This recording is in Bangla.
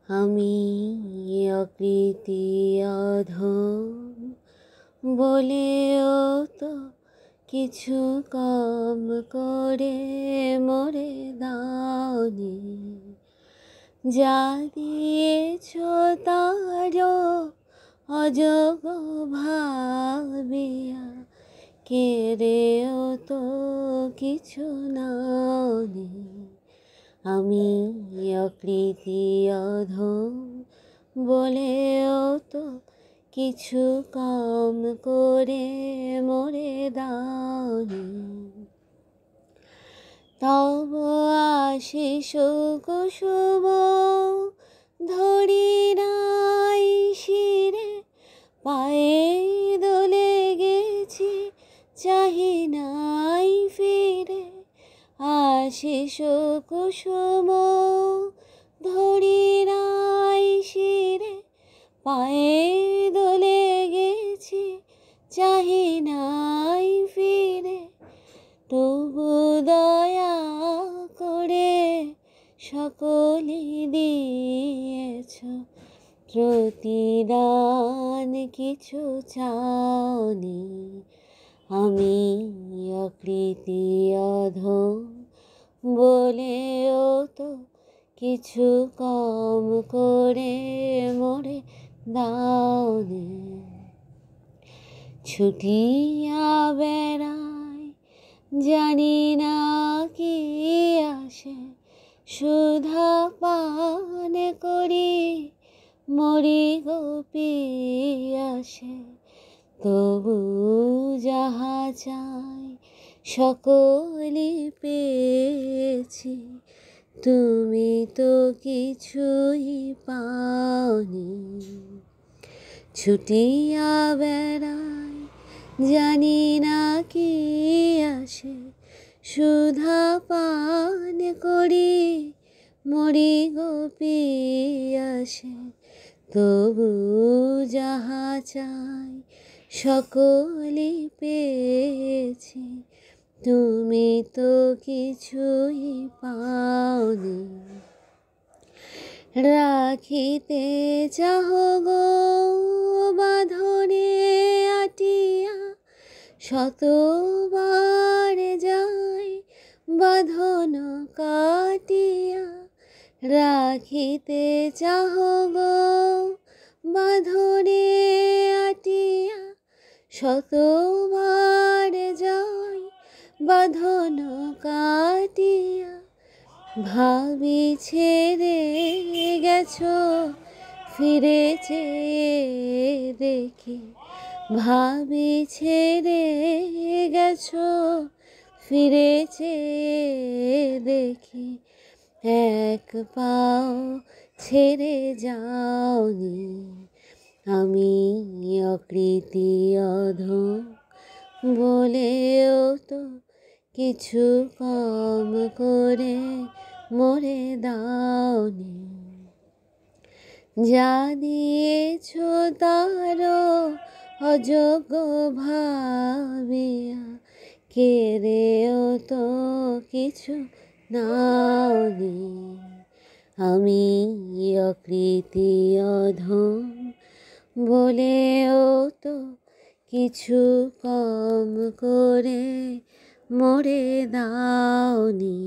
আমি অকৃতি অধম বলেও তো কিছু কম করে মোরে দাওনি। যা দিয়েছ তারও অযোগ্য ভাবিয়া কেড়েও তো কিছু নাওনি। আমি অকৃতি অধম বলেও তো কিছু কম করে মোরে দাওনি। তব আশিস কুসুম ধরি নাই শিরে, পায়ে দোলে গেছি চাহি নাই ফিরে। আশিস কুসুম ধরি নাই শিরে, পায়ে দোলে গেছি চাহি নাই ফিরে। তবু দয়া করে সকলে দিয়েছ প্রতিদান, কিছু চাওনি। আমি অকৃতি অধম বলেও তো কিছু কম করে মোরে দাওনি। ছুটিয়া বেড়াই জানি না কি আসে, সুধা পান করি মরি গো পিয়াসে। তবু যাহা চাই সকলই পেয়েছি, তুমি তো কিছুই পাওনি। ছুটিয়া বেড়াই জানি না কি আসে, সুধা পান করি মরি গো পিয়াসে। তবু যাহা চাই সকলই পেয়েছি, তুমি তো কিছুই পাওনি। রাখিতে চাহ গো বাঁধনে আটিয়া, শতবার যাই বাঁধন কাটিয়া। রাখিতে চাহ গো বাঁধনে আটিয়া, শতবার যাই বাঁধন কাটিয়া। ভাবি ছেড়ে গেছো ফিরে চেয়ে দেখি, ভাবি ছেড়ে গেছো ফিরে চেয়ে দেখি। এক পাও ছেড়ে যাওনি। আমি অকৃতি অধম বলেও তো কিছু কম করে মোরে দাওনি। যা দিয়েছ তারও অযোগ্য ভাবিয়া কেড়েও তো কিছু নাওনি। আমি অকৃতি অধম বলেও তো কিছু কম করে মোরে দাওনি।